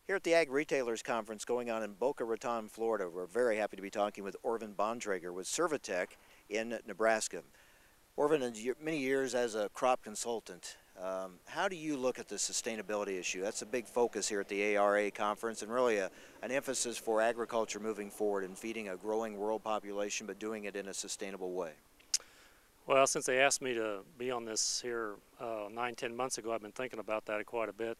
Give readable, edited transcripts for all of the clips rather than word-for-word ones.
Here at the Ag Retailers Conference going on in Boca Raton, Florida, we're very happy to be talking with Orvin Bontrager with Servi in Nebraska. Orvin, in many years as a crop consultant, how do you look at the sustainability issue? That's a big focus here at the ARA conference, and really an emphasis for agriculture moving forward and feeding a growing world population, but doing it in a sustainable way. Well, since they asked me to be on this here 9-10 months ago, I've been thinking about that quite a bit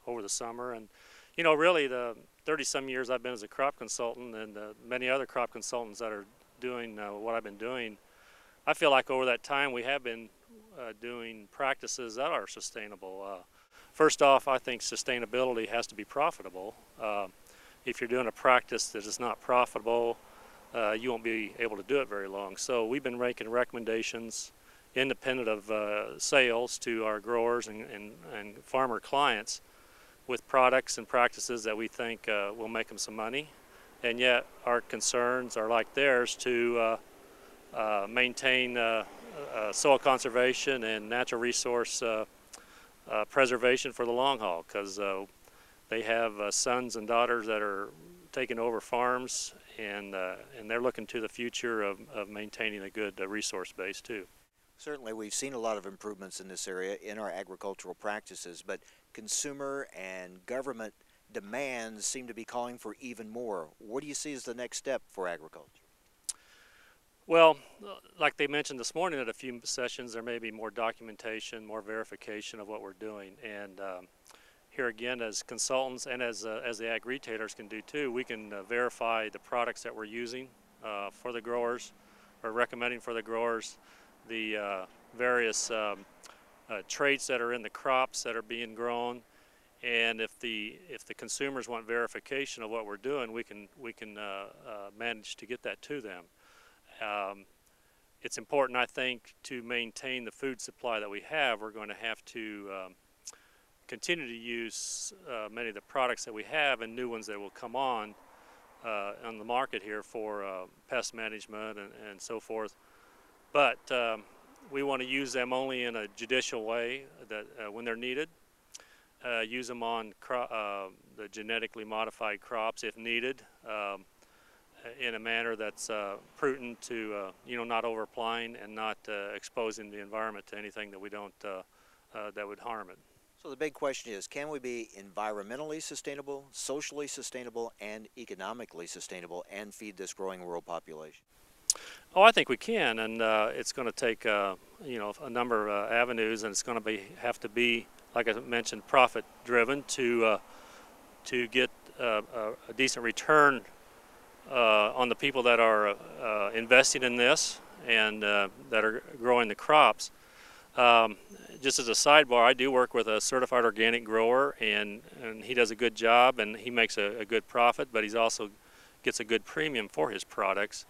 over the summer. And you know, really the 30-some years I've been as a crop consultant, and many other crop consultants that are doing what I've been doing, I feel like over that time we have been doing practices that are sustainable. First off, I think sustainability has to be profitable. If you're doing a practice that is not profitable, you won't be able to do it very long. So we've been making recommendations independent of sales to our growers and farmer clients with products and practices that we think will make them some money. And yet our concerns are like theirs to maintain soil conservation and natural resource preservation for the long haul, because they have sons and daughters that are taking over farms, and they're looking to the future of maintaining a good resource base too. Certainly, we've seen a lot of improvements in this area in our agricultural practices, but consumer and government demands seem to be calling for even more. What do you see as the next step for agriculture? Well, like they mentioned this morning at a few sessions, there may be more documentation, more verification of what we're doing. And here again, as consultants and as the ag retailers can do too, we can verify the products that we're using for the growers, or recommending for the growers, the various traits that are in the crops that are being grown. And if the consumers want verification of what we're doing, we can manage to get that to them. It's important, I think, to maintain the food supply that we have. We're going to have to continue to use many of the products that we have and new ones that will come on the market here for pest management and so forth. But we want to use them only in a judicial way, that when they're needed. Use them on the genetically modified crops if needed, in a manner that's prudent to not over applying and not exposing the environment to anything that we don't that would harm it. So the big question is, can we be environmentally sustainable, socially sustainable, and economically sustainable and feed this growing world population? Oh, I think we can, and it's going to take a number of avenues, and it's going to have to be, like I mentioned, profit driven to get a decent return on the people that are investing in this and that are growing the crops. Just as a sidebar, I do work with a certified organic grower, and he does a good job, and he makes a good profit, but he's also gets a good premium for his products.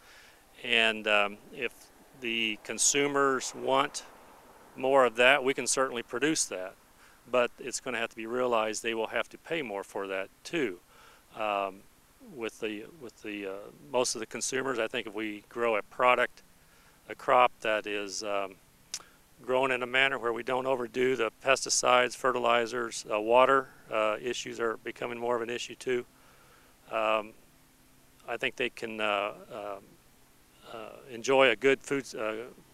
And if the consumers want more of that, we can certainly produce that, but it's going to have to be realized they will have to pay more for that too. With the most of the consumers, I think if we grow a crop that is grown in a manner where we don't overdo the pesticides, fertilizers, water issues are becoming more of an issue too. I think they can enjoy a good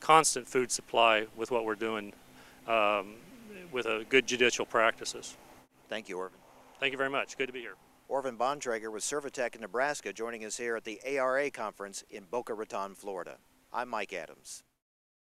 constant food supply with what we're doing with a good judicial practices. Thank you, Orvin. Thank you very much. Good to be here. Orvin Bontrager with Servi in Nebraska, joining us here at the ARA conference in Boca Raton, Florida. I'm Mike Adams.